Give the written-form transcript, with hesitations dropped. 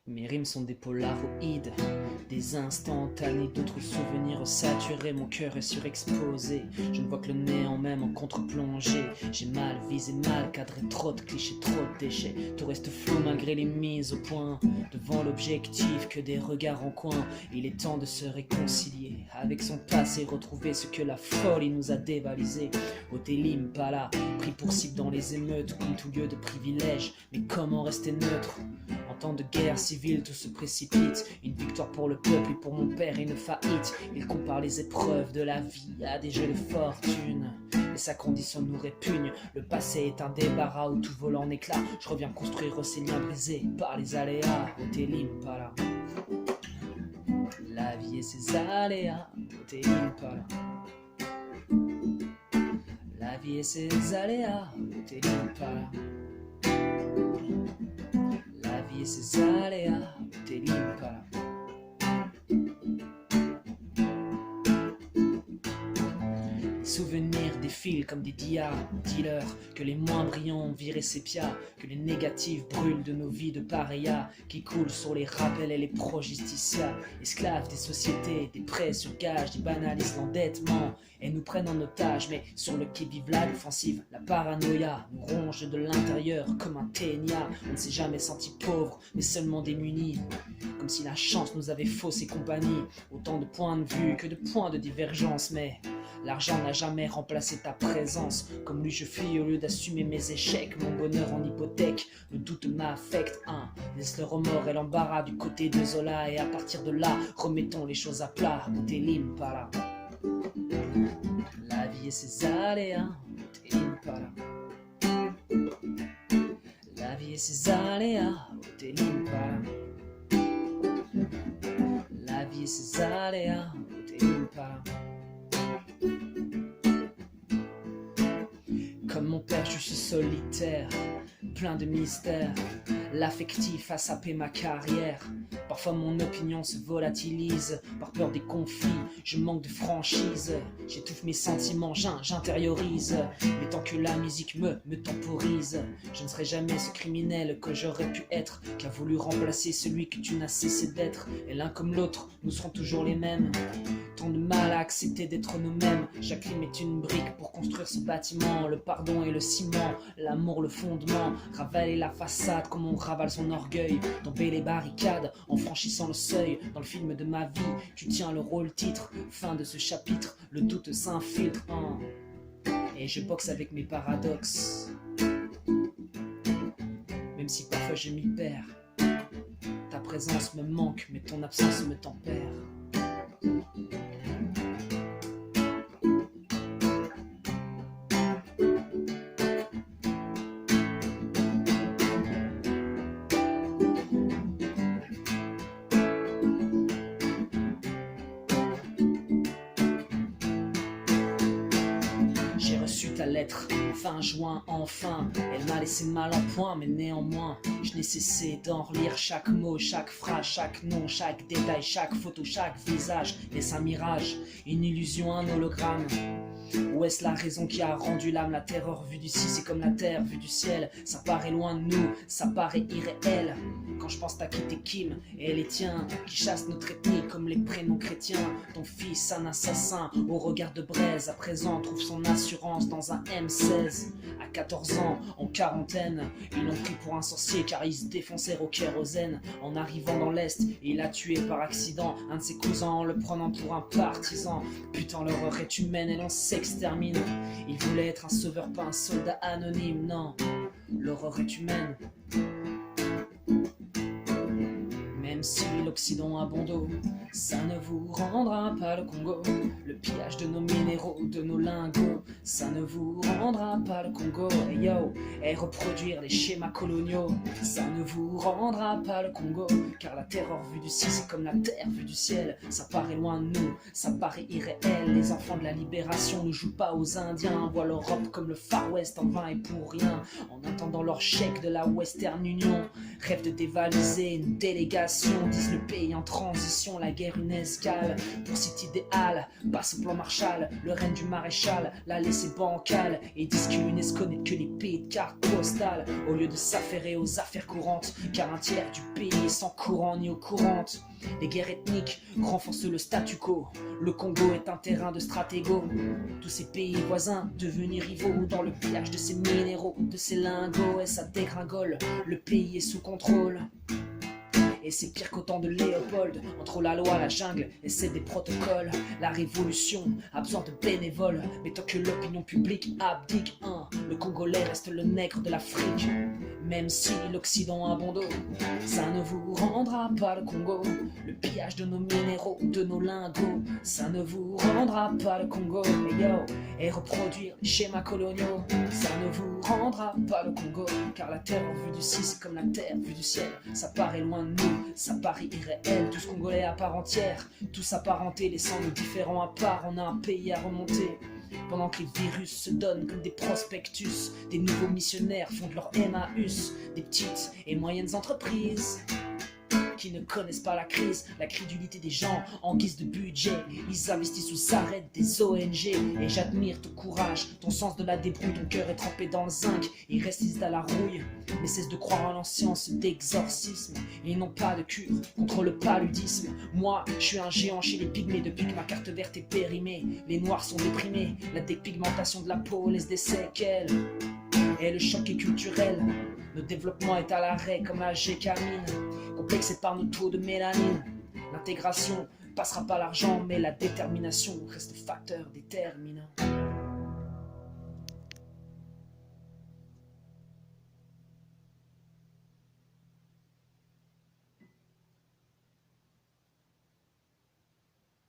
Mes rimes sont des polaroïdes, des instantanés, d'autres souvenirs saturés. Mon cœur est surexposé, je ne vois que le néant même en contre-plongée. J'ai mal visé, mal cadré, trop de clichés, trop de déchets. Tout reste flou malgré les mises au point. Devant l'objectif, que des regards en coin. Il est temps de se réconcilier avec son passé, retrouver ce que la folie nous a dévalisé. Hotel Impala, pris pour cible dans les émeutes, comme tout lieu de privilège. Mais comment rester neutre? En temps de guerre civile, tout se précipite. Une victoire pour le peuple et pour mon père, une faillite. Il compare les épreuves de la vie à des jeux de fortune. Et sa condition nous répugne. Le passé est un débarras où tout vole en éclats. Je reviens construire ces liens brisés par les aléas. Hotel Impala. La vie et ses aléas. Hotel Impala. La vie et ses aléas. Hotel Impala. La vie et ses aléas, Hotel Impala. Les souvenirs défilent comme des dealers, que les moins brillants ont viré sépia, que les négatifs brûlent de nos vies de paria, qui coulent sur les rappels et les pro-justicias, esclaves des sociétés, des prêts sur gage, qui banalisent l'endettement et nous prennent en otage. Mais sur le quai vive la défensive, la paranoïa nous ronge de l'intérieur comme un ténia. On ne s'est jamais senti pauvre, mais seulement démunis, comme si la chance nous avait faussé compagnie. Autant de points de vue que de points de divergence, mais l'argent n'a jamais remplacé ta présence. Comme lui je fuis au lieu d'assumer mes échecs, mon bonheur en hypothèque, le doute m'affecte. Laisse le remords et l'embarras du côté de Zola, et à partir de là, remettons les choses à plat. Hotel Impala. La vie et ses aléas, Hotel Impala. La vie et ses aléas, Hotel Impala. La vie et ses aléas, Hotel Impala. Comme mon père, je suis solitaire, plein de mystères. L'affectif a sapé ma carrière. Parfois mon opinion se volatilise par peur des conflits, je manque de franchise. J'étouffe mes sentiments, j'intériorise. Mais tant que la musique me temporise, je ne serai jamais ce criminel que j'aurais pu être, qui a voulu remplacer celui que tu n'as cessé d'être. Et l'un comme l'autre, nous serons toujours les mêmes. Tant de mal à accepter d'être nous-mêmes. Chaque crime est une brique pour construire ce bâtiment. Le pardon et le ciment, l'amour le fondement. Ravaler la façade comme on ravale son orgueil. Tomber les barricades en franchissant le seuil. Dans le film de ma vie, tu tiens le rôle titre. Fin de ce chapitre, le doute s'infiltre. Et je boxe avec mes paradoxes. Même si parfois je m'y perds. Ta présence me manque, mais ton absence me tempère. J'ai reçu ta lettre, fin juin enfin. Elle m'a laissé mal en point, mais néanmoins je n'ai cessé d'en relire chaque mot, chaque phrase, chaque nom, chaque détail, chaque photo, chaque visage. Est-ce un mirage, une illusion, un hologramme? Ou est-ce la raison qui a rendu l'âme? La terreur vue d'ici, c'est comme la terre vue du ciel. Ça paraît loin de nous, ça paraît irréel. Quand je pense t'as quitté Kim et les tiens, qui chassent notre ethnie comme les prénoms chrétiens. Ton fils, un assassin au regard de braise, à présent trouve son assurance dans un M16. À 14 ans, en quarantaine, ils l'ont pris pour un sorcier car ils se défoncèrent au kérosène. En arrivant dans l'Est, il a tué par accident un de ses cousins en le prenant pour un partisan. Putain, l'horreur est humaine et l'on s'extermine. Il voulait être un sauveur, pas un soldat anonyme, non. L'horreur est humaine. Même si l'Occident a bon dos, ça ne vous rendra pas le Congo. Le pillage de nos minéraux, de nos lingots, ça ne vous rendra pas le Congo. Hey yo, et reproduire les schémas coloniaux, ça ne vous rendra pas le Congo. Car la terreur vue du ciel, c'est comme la terre vue du ciel. Ça paraît loin de nous, ça paraît irréel. Les enfants de la libération ne jouent pas aux Indiens, voient l'Europe comme le Far West en vain et pour rien. En attendant leur chèque de la Western Union, rêvent de dévaliser une délégation, disent le pays en transition, la guerre une escale. Pour cet idéal, passe au plan Marshall, le règne du maréchal l'a laissé bancal. Et disent que l'UNESCO n'est que les pays de cartes postales, au lieu de s'affairer aux affaires courantes, car un tiers du pays est sans courant ni eau courante. Les guerres ethniques renforcent le statu quo, le Congo est un terrain de stratégo. Tous ces pays voisins devenus rivaux dans le pillage de ces minéraux, de ces lingots, et ça dégringole, le pays est sous contrôle. Et c'est pire qu'au temps de Léopold, entre la loi, la jungle et celle des protocoles. La révolution a besoin de bénévoles, mais tant que l'opinion publique abdique, le Congolais reste le nègre de l'Afrique. Même si l'Occident a bon dos, ça ne vous rendra pas le Congo. Le pillage de nos minéraux, de nos lingots, ça ne vous rendra pas le Congo. Mais yo, et reproduire les schémas coloniaux, ça ne vous rendra pas le Congo. Car la terre en vue du ciel, c'est comme la terre vue du ciel. Ça paraît loin de nous, ça paraît irréel. Tous Congolais à part entière, tous apparentés, laissant nos différents à part. On a un pays à remonter. Pendant que les virus se donnent comme des prospectus, des nouveaux missionnaires font de leur Emmaüs, des petites et moyennes entreprises qui ne connaissent pas la crise, la crédulité des gens en guise de budget. Ils investissent ou s'arrêtent des ONG. Et j'admire ton courage, ton sens de la débrouille. Ton cœur est trempé dans le zinc, ils résistent à la rouille, mais cessent de croire en l'ancience d'exorcisme. Ils n'ont pas de cure contre le paludisme. Moi, je suis un géant chez les pygmées depuis que ma carte verte est périmée. Les noirs sont déprimés, la dépigmentation de la peau laisse des séquelles. Et le choc est culturel, le développement est à l'arrêt comme la gécamine. Complexé par nos taux de mélanine, l'intégration passera pas l'argent, mais la détermination reste facteur déterminant.